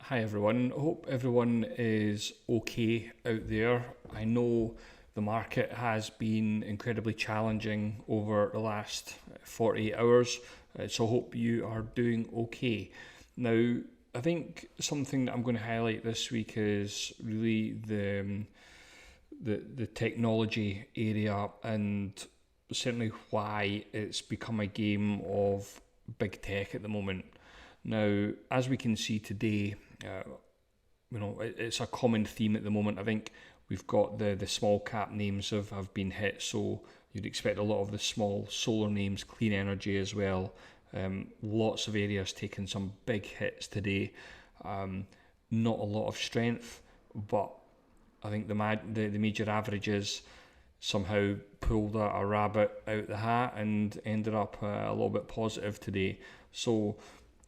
Hi everyone, hope everyone is okay out there. I know the market has been incredibly challenging over the last 48 hours, so hope you are doing okay. Now, I think something that I'm going to highlight this week is really the technology area, and certainly why it's become a game of big tech at the moment. Now, as we can see today, uh, it's a common theme at the moment. I think we've got the small cap names have been hit, so you'd expect a lot of the small solar names, clean energy as well. Lots of areas taking some big hits today. Not a lot of strength, but I think the major averages somehow pulled a rabbit out the hat and ended up a little bit positive today. So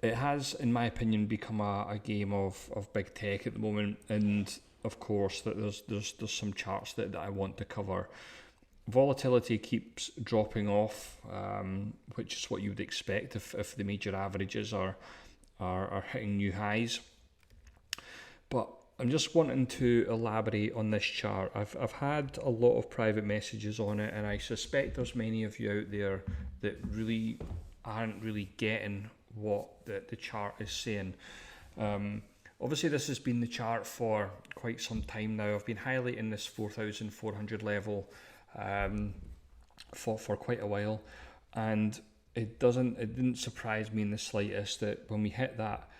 it has, in my opinion, become a game of big tech at the moment, and of course that there's some charts that I want to cover. Volatility keeps dropping off, which is what you would expect if the major averages are hitting new highs. But I'm just wanting to elaborate on this chart. I've had a lot of private messages on it, and I suspect there's many of you out there that really aren't really getting what the chart is saying. Obviously, this has been the chart for quite some time now. I've been highlighting this 4,400 level for quite a while, and it didn't surprise me in the slightest that when we hit that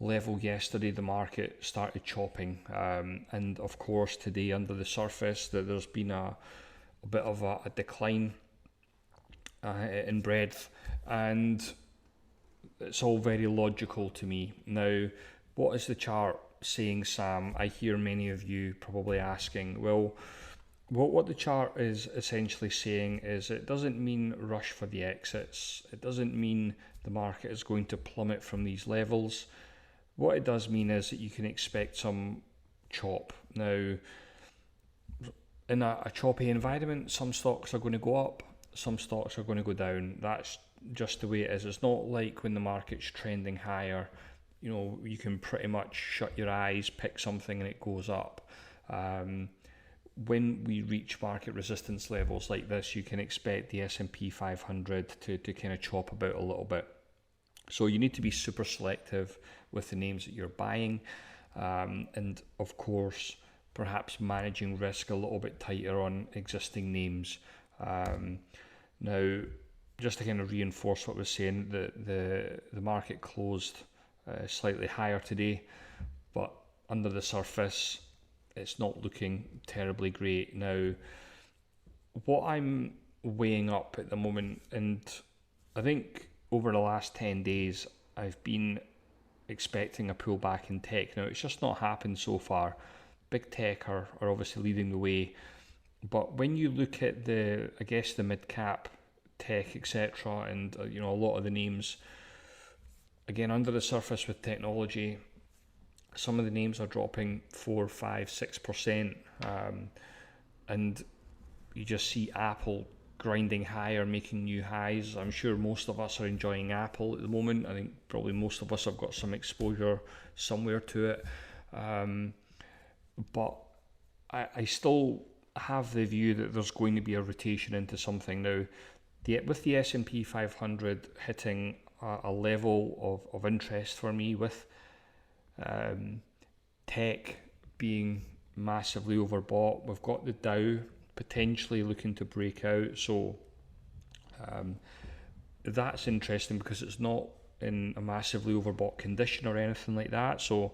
level yesterday, the market started chopping, and of course today under the surface that there's been a bit of a decline in breadth, and it's all very logical to me. Now, what is the chart saying, Sam? I hear many of you probably asking, well, what the chart is essentially saying is it doesn't mean rush for the exits. It doesn't mean the market is going to plummet from these levels. What it does mean is that you can expect some chop. Now, in a choppy environment, some stocks are going to go up, some stocks are going to go down. That's just the way it is. It's not like when the market's trending higher, you can pretty much shut your eyes, pick something and it goes up. When we reach market resistance levels like this, you can expect the S&P 500 to kind of chop about a little bit. So you need to be super selective with the names that you're buying, and of course perhaps managing risk a little bit tighter on existing names. Now, just to kind of reinforce what I was saying, the market closed slightly higher today, but under the surface it's not looking terribly great. Now, what I'm weighing up at the moment, and I think over the last 10 days I've been expecting a pullback in tech. Now, it's just not happened so far. Big tech are obviously leading the way, but when you look at the mid cap tech, etc., and a lot of the names, again under the surface with technology, some of the names are dropping 4, 5, 6%, and you just see Apple grinding higher, making new highs. I'm sure most of us are enjoying Apple at the moment. I think probably most of us have got some exposure somewhere to it, but I still have the view that there's going to be a rotation into something now. With the S&P 500 hitting a level of interest for me, with tech being massively overbought, we've got the Dow potentially looking to break out. So that's interesting because it's not in a massively overbought condition or anything like that. So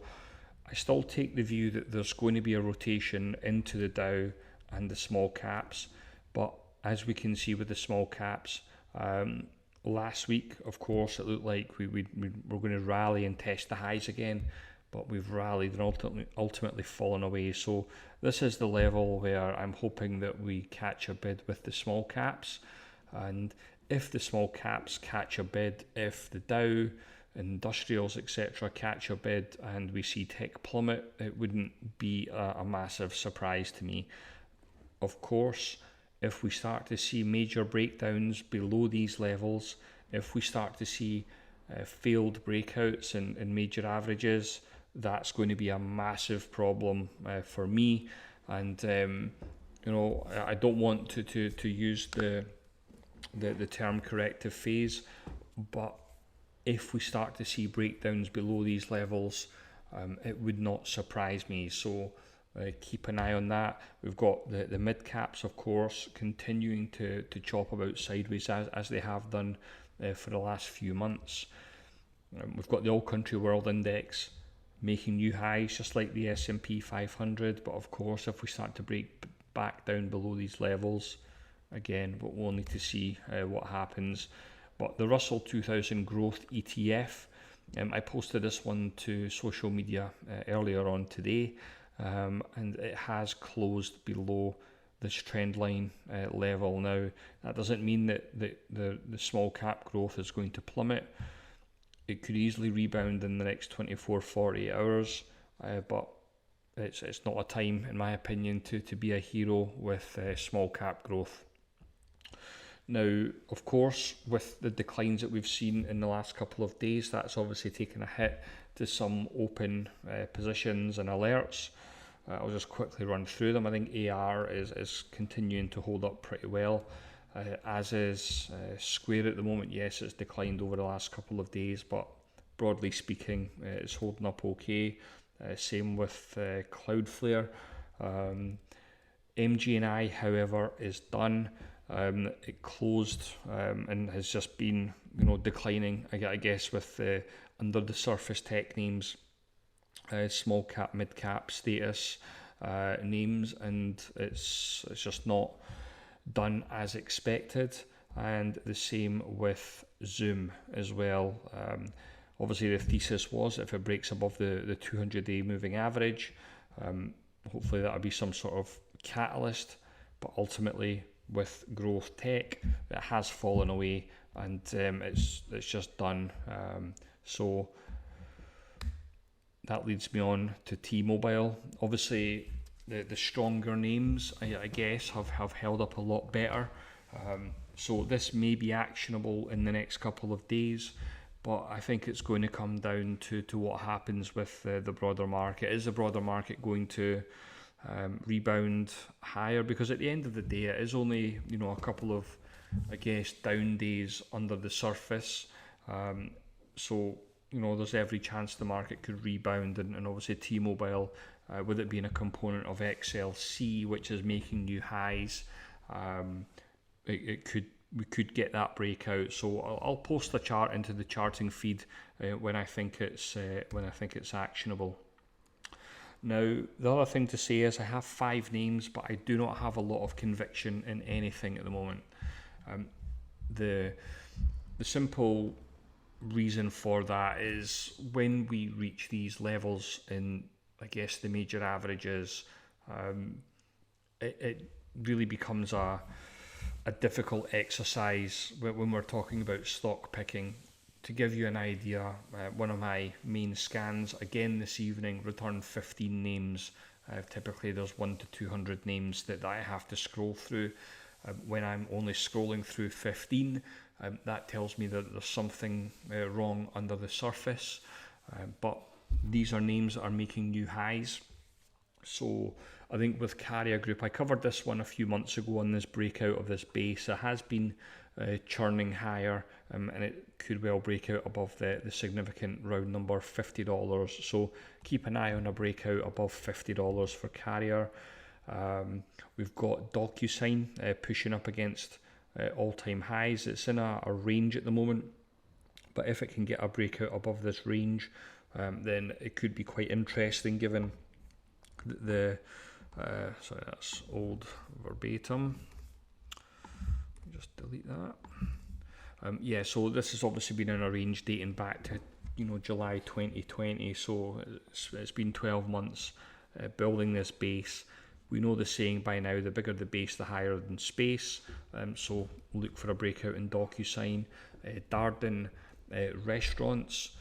I still take the view that there's going to be a rotation into the Dow and the small caps. But as we can see with the small caps, last week, of course, it looked like we were going to rally and test the highs again, but we've rallied and ultimately fallen away. So this is the level where I'm hoping that we catch a bid with the small caps. And if the small caps catch a bid, if the Dow, industrials, etc., catch a bid and we see tech plummet, it wouldn't be a massive surprise to me. Of course, if we start to see major breakdowns below these levels, if we start to see failed breakouts and major averages, that's going to be a massive problem for me. And I don't want to use the term corrective phase, but if we start to see breakdowns below these levels, it would not surprise me. So keep an eye on that. We've got the mid caps, of course, continuing to chop about sideways as they have done for the last few months. We've got the All Country World Index making new highs, just like the S&P 500. But of course, if we start to break back down below these levels, again, we'll need to see what happens. But the Russell 2000 Growth ETF, I posted this one to social media earlier on today, and it has closed below this trend line level. Now, that doesn't mean that the small cap growth is going to plummet. It could easily rebound in the next 24, 48 hours, but it's not a time, in my opinion, to be a hero with small cap growth. Now, of course, with the declines that we've seen in the last couple of days, that's obviously taken a hit to some open positions and alerts. I'll just quickly run through them. I think AR is continuing to hold up pretty well, as is Square at the moment. Yes, it's declined over the last couple of days, but broadly speaking, it's holding up okay. Same with Cloudflare. MGNI, however, is done. It closed and has just been, declining. I guess with under the surface tech names, small cap, mid cap status names, and it's just not done as expected. And the same with Zoom as well. Obviously, the thesis was if it breaks above the 200-day moving average, hopefully that'll be some sort of catalyst. But ultimately, with growth tech, it has fallen away, and it's just done. So that leads me on to T-Mobile. Obviously, the stronger names, I guess, have held up a lot better. So this may be actionable in the next couple of days, but I think it's going to come down to what happens with the broader market. Is the broader market going to rebound higher? Because at the end of the day, it is only a couple of, I guess, down days under the surface. So there's every chance the market could rebound, and obviously T-Mobile, with it being a component of XLC, which is making new highs, we could get that breakout. So I'll post the chart into the charting feed when I think it's actionable. Now, the other thing to say is I have 5 names, but I do not have a lot of conviction in anything at the moment. The simple reason for that is when we reach these levels in, I guess, the major averages, it really becomes a difficult exercise when we're talking about stock picking. To give you an idea, one of my main scans again this evening returned 15 names. Typically there's 1 to 200 names that I have to scroll through. When I'm only scrolling through 15, that tells me that there's something wrong under the surface. But these are names that are making new highs. So I think with Carrier Group, I covered this one a few months ago on this breakout of this base. It has been churning higher, and it could well break out above the significant round number $50. So keep an eye on a breakout above $50 for Carrier. We've got DocuSign pushing up against all-time highs. It's in a range at the moment, but if it can get a breakout above this range, then it could be quite interesting given sorry, that's old verbatim. Just delete that. So this has obviously been in a range dating back to July 2020. So it's been 12 months building this base. We know the saying by now: the bigger the base, the higher in space. So look for a breakout in DocuSign. Darden Restaurants.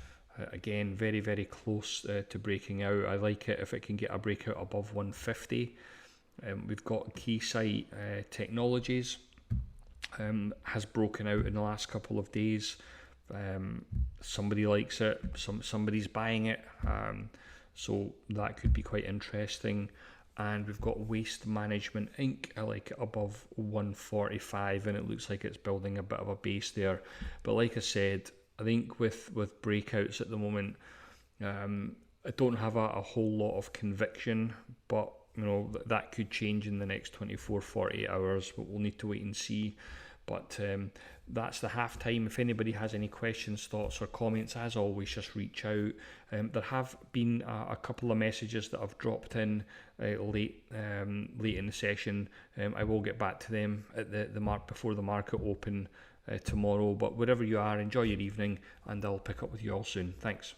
Again, very, very close to breaking out. I like it if it can get a breakout above 150. We've got Keysight Technologies, has broken out in the last couple of days. Somebody likes it, somebody's buying it. so that could be quite interesting. And we've got Waste Management Inc. I like it above 145, and it looks like it's building a bit of a base there. But like I said, I think with breakouts at the moment, I don't have a whole lot of conviction, but that could change in the next 24, 48 hours, but we'll need to wait and see. But that's the halftime. If anybody has any questions, thoughts or comments, as always, just reach out. There have been a couple of messages that have dropped in late in the session. I will get back to them at the mark before the market open tomorrow. But wherever you are, enjoy your evening, and I'll pick up with you all soon. Thanks.